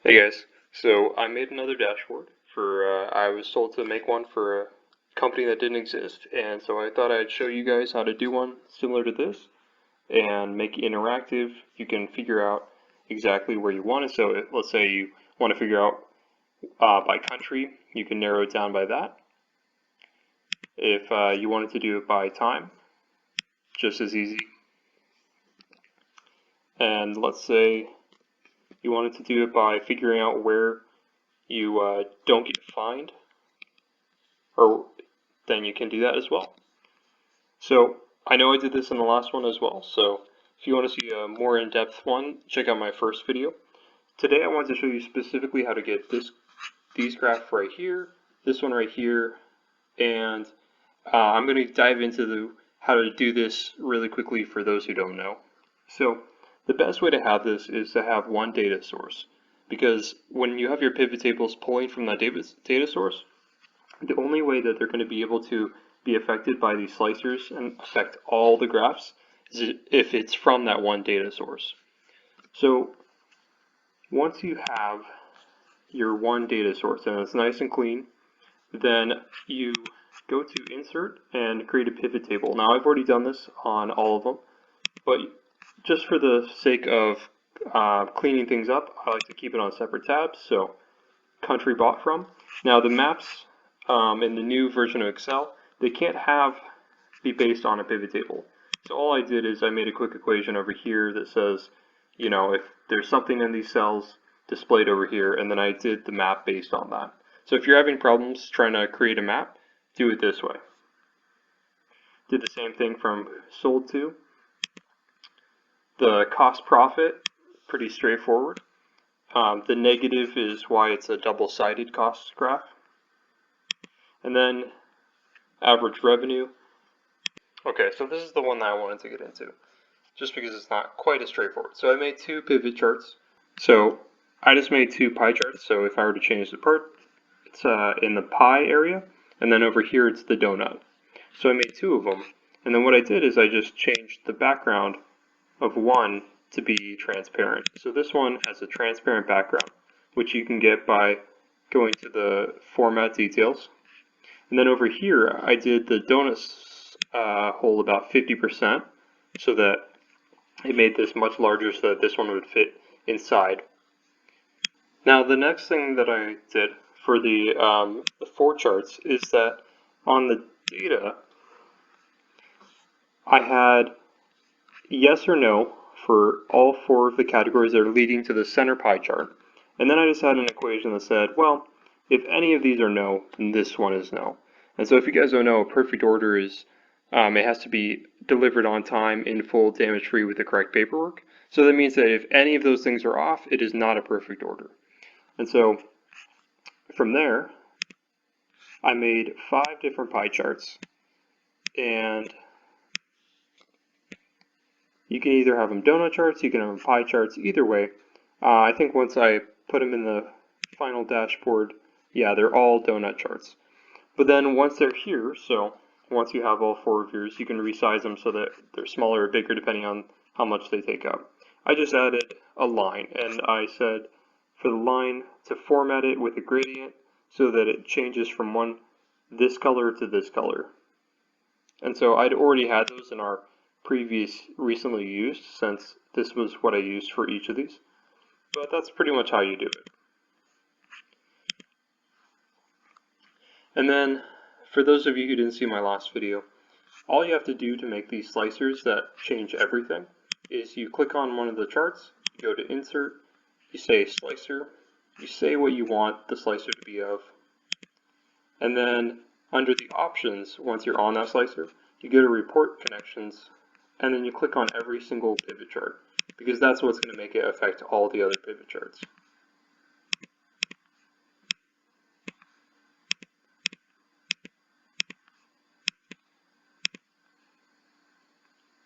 Hey guys, so I made another dashboard for, I was told to make one for a company that didn't exist, and so I thought I'd show you guys how to do one similar to this and make it interactive. You can figure out exactly where you want it. So let's say you want to figure out by country, you can narrow it down by that. If you wanted to do it by time, just as easy. And let's say you wanted to do it by figuring out where you don't get fined, or then you can do that as well. So I know I did this in the last one as well, so if you want to see a more in-depth one, check out my first video. Today I want to show you specifically how to get these graphs right here, this one right here, and I'm going to dive into how to do this really quickly for those who don't know. So the best way to have this is to have one data source, because when you have your pivot tables pulling from that data source, the only way that they're going to be able to be affected by these slicers and affect all the graphs is if it's from that one data source. So once you have your one data source and it's nice and clean, then you go to insert and create a pivot table. Now I've already done this on all of them, but just for the sake of cleaning things up, I like to keep it on separate tabs. So country bought from. Now the maps in the new version of Excel, they can't be based on a pivot table. So all I did is I made a quick equation over here that says, you know, if there's something in these cells displayed over here, and then I did the map based on that. So if you're having problems trying to create a map, do it this way. Did the same thing from sold to. The cost profit, pretty straightforward. The negative is why it's a double-sided cost graph. And then average revenue. Okay, so this is the one that I wanted to get into, just because it's not quite as straightforward. So I made two pivot charts. So I just made two pie charts. So if I were to change the part, it's in the pie area, and then over here it's the donut. So I made two of them, and then what I did is I just changed the background of one to be transparent. So this one has a transparent background, which you can get by going to the format details. And then over here, I did the donuts hole about 50% so that it made this much larger so that this one would fit inside. Now the next thing that I did for the four charts is that on the data, I had yes or no for all four of the categories that are leading to the center pie chart. And then I just had an equation that said, well, if any of these are no, then this one is no. And so if you guys don't know, a perfect order is, it has to be delivered on time, in full, damage-free with the correct paperwork. So that means that if any of those things are off, it is not a perfect order. And so from there, I made 5 different pie charts. And you can either have them donut charts, you can have them pie charts, either way. I think once I put them in the final dashboard, yeah, they're all donut charts. But then once they're here, so once you have all 4 of yours, you can resize them so that they're smaller or bigger depending on how much they take up. I just added a line, and I said for the line to format it with a gradient so that it changes from this color to this color. And so I'd already had those in our previous recently used, since this was what I used for each of these. But that's pretty much how you do it. And then, for those of you who didn't see my last video, all you have to do to make these slicers that change everything is you click on one of the charts, you go to insert, you say slicer, you say what you want the slicer to be of, and then under the options, once you're on that slicer, you go to report connections, and then you click on every single pivot chart, because that's what's going to make it affect all the other pivot charts.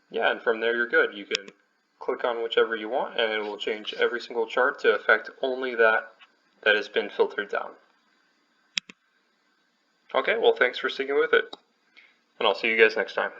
Yeah, and from there you're good. You can click on whichever you want, and it will change every single chart to affect only that has been filtered down. Okay, well thanks for sticking with it, and I'll see you guys next time.